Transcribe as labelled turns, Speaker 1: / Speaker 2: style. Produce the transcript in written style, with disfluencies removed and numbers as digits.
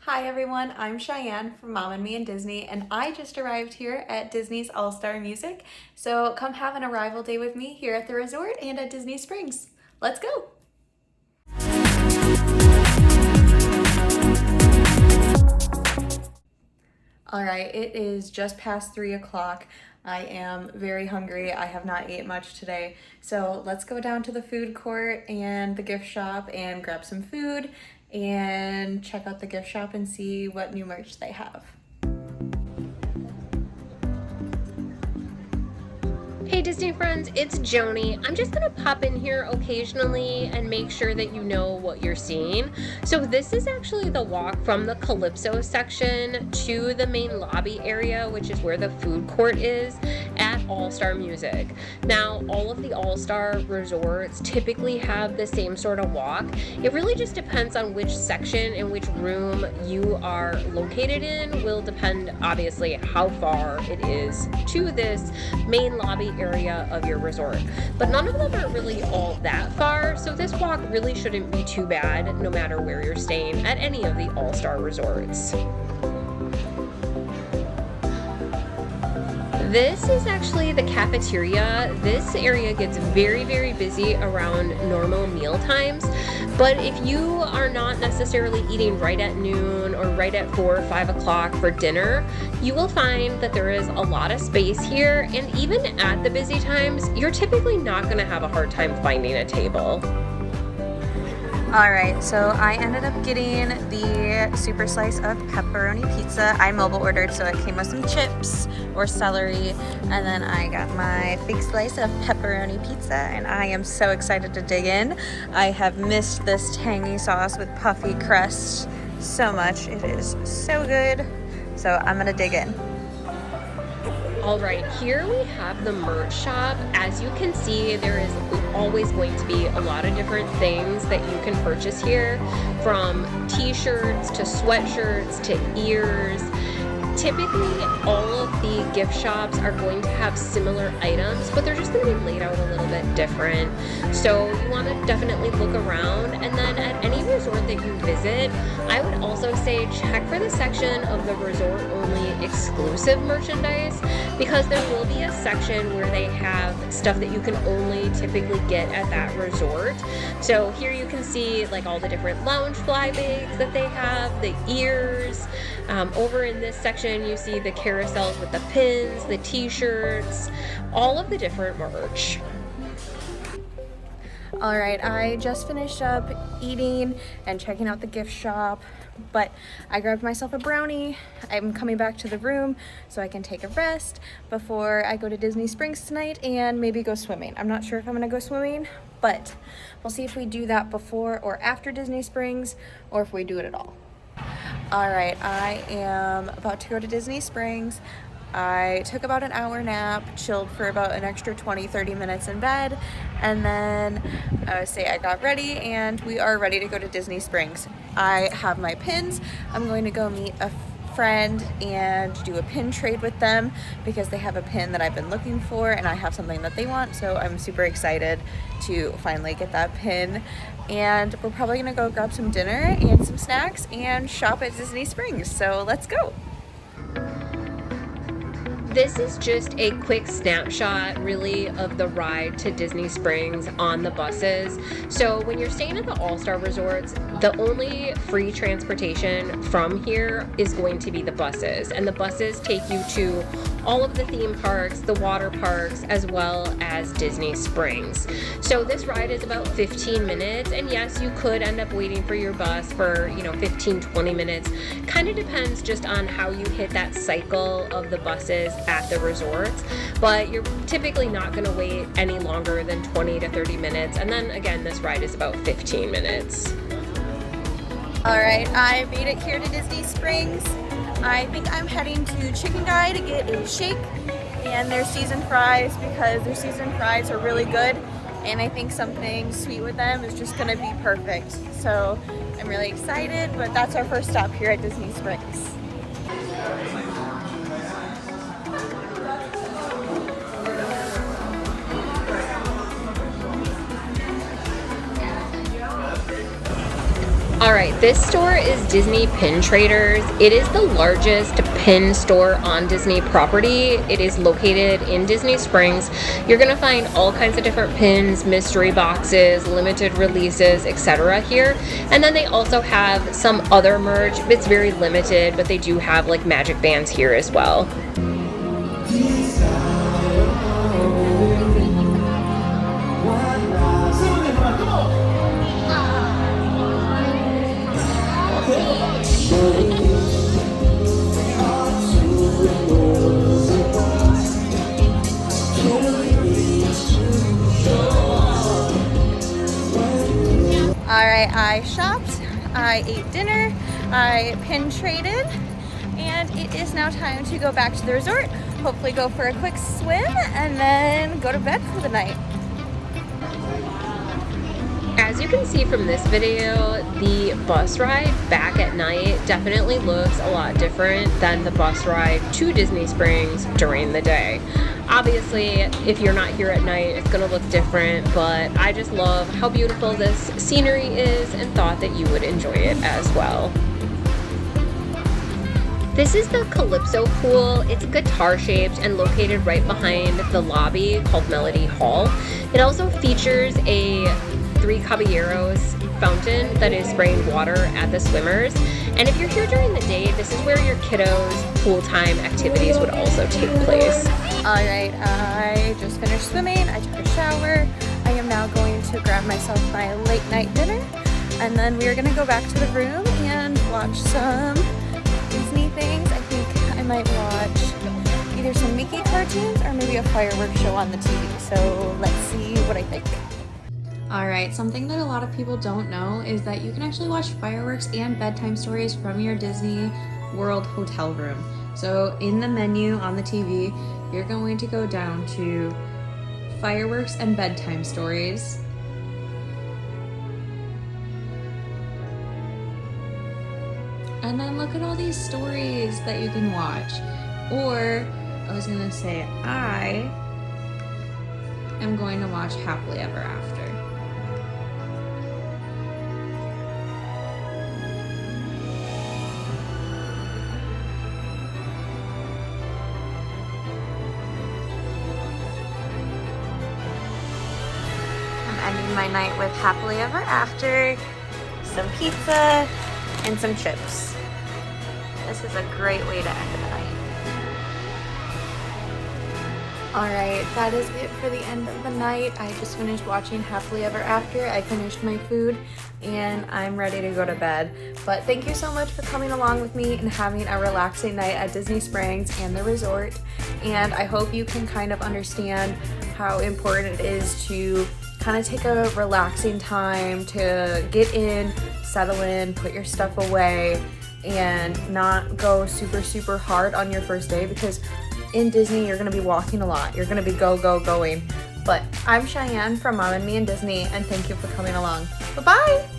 Speaker 1: Hi everyone, I'm Cheyenne from Mom and Me and Disney, and I just arrived here at Disney's All-Star Music. So come have an arrival day with me here at the resort and at Disney Springs. Let's go! All right, it is just past 3 o'clock. I am very hungry. I have not ate much today. So let's go down to the food court and the gift shop and grab some food and check out the gift shop and see what new merch they have.
Speaker 2: Hey Disney friends, it's Joni. I'm just gonna pop in here occasionally and make sure that you know what you're seeing. So this is actually the walk from the Calypso section to the main lobby area, which is where the food court is at All-Star Music. Now, all of the All-Star resorts typically have the same sort of walk. It really just depends on which section and which room you are located in will depend obviously how far it is to this main lobby area of your resort. But none of them are really all that far, so this walk really shouldn't be too bad no matter where you're staying at any of the All-Star resorts. This is actually the cafeteria. This area gets very, very busy around normal meal times, but if you are not necessarily eating right at noon or right at 4 or 5 o'clock for dinner, you will find that there is a lot of space here, and even at the busy times, you're typically not going to have a hard time finding a table.
Speaker 1: Alright, so I ended up getting the super slice of pepperoni pizza. I mobile ordered, so it came with some chips or celery, and then I got my big slice of pepperoni pizza, and I am so excited to dig in. I have missed this tangy sauce with puffy crust so much. It is so good, so I'm gonna dig in.
Speaker 2: All right, here we have the merch shop. As you can see, there is always going to be a lot of different things that you can purchase here, from t-shirts to sweatshirts to ears. Typically, all of the gift shops are going to have similar items, but they're just going to be laid out a little bit different. So you want to definitely look around, and then at any resort that you visit, I would also say check for the section of the resort-only exclusive merchandise, because there will be a section where they have stuff that you can only typically get at that resort. So here you can see like all the different lounge fly bags that they have, the ears. Over in this section, you see the carousels with the pins, the t-shirts, all of the different merch.
Speaker 1: All right, I just finished up eating and checking out the gift shop, but I grabbed myself a brownie. I'm coming back to the room so I can take a rest before I go to Disney Springs tonight and maybe go swimming. I'm not sure if I'm gonna go swimming, but we'll see if we do that before or after Disney Springs, or if we do it at all. All right, I am about to go to Disney Springs. I took about an hour nap, chilled for about an extra 20-30 minutes in bed, and then I got ready and we are ready to go to Disney Springs. I have my pins. I'm going to go meet a friend and do a pin trade with them because they have a pin that I've been looking for and I have something that they want, so I'm super excited to finally get that pin. And we're probably gonna go grab some dinner and some snacks and shop at Disney Springs, so let's go.
Speaker 2: This is just a quick snapshot, really, of the ride to Disney Springs on the buses. So when you're staying at the All-Star Resorts, the only free transportation from here is going to be the buses. And the buses take you to all of the theme parks, the water parks, as well as Disney Springs. So this ride is about 15 minutes. And yes, you could end up waiting for your bus for, 15, 20 minutes. Kind of depends just on how you hit that cycle of the buses at the resorts, but you're typically not going to wait any longer than 20 to 30 minutes, and then again this ride is about 15 minutes.
Speaker 1: All right, I made it here to Disney Springs. I think I'm heading to Chicken Guy to get a shake and their seasoned fries, because their seasoned fries are really good, and I think something sweet with them is just going to be perfect. So I'm really excited, but that's our first stop here at Disney Springs.
Speaker 2: All right, this store is Disney Pin Traders. It is the largest pin store on Disney property. It is located in Disney Springs. You're gonna find all kinds of different pins, mystery boxes, limited releases, etc. here. And then they also have some other merch. It's very limited, but they do have like magic bands here as well.
Speaker 1: Alright, I shopped, I ate dinner, I pin traded, and it is now time to go back to the resort, hopefully go for a quick swim, and then go to bed for the night.
Speaker 2: As you can see from this video, the bus ride back at night definitely looks a lot different than the bus ride to Disney Springs during the day. Obviously, if you're not here at night, it's gonna look different, but I just love how beautiful this scenery is and thought that you would enjoy it as well. This is the Calypso pool. It's guitar shaped and located right behind the lobby called Melody Hall. It also features a Three Caballeros fountain that is spraying water at the swimmers. And if you're here during the day, this is where your kiddos' pool time activities would also take place.
Speaker 1: Alright, I just finished swimming, I took a shower. I am now going to grab myself my late night dinner, and then we are going to go back to the room and watch some Disney things. I think I might watch either some Mickey cartoons or maybe a fireworks show on the TV. So let's see what I think. Alright, something that a lot of people don't know is that you can actually watch fireworks and bedtime stories from your Disney World hotel room. So in the menu on the TV, you're going to go down to fireworks and bedtime stories. And then look at all these stories that you can watch. Or, I was gonna say, I am going to watch Happily Ever After. Ending my night with Happily Ever After, some pizza, and some chips. This is a great way to end the night. Alright, that is it for the end of the night. I just finished watching Happily Ever After. I finished my food and I'm ready to go to bed. But thank you so much for coming along with me and having a relaxing night at Disney Springs and the resort. And I hope you can kind of understand how important it is to kind of take a relaxing time to get in, settle in, put your stuff away, and not go super hard on your first day, because in Disney you're going to be walking a lot. You're going to be going. But I'm Cheyenne from Mom and Me in Disney, and thank you for coming along. Bye-bye!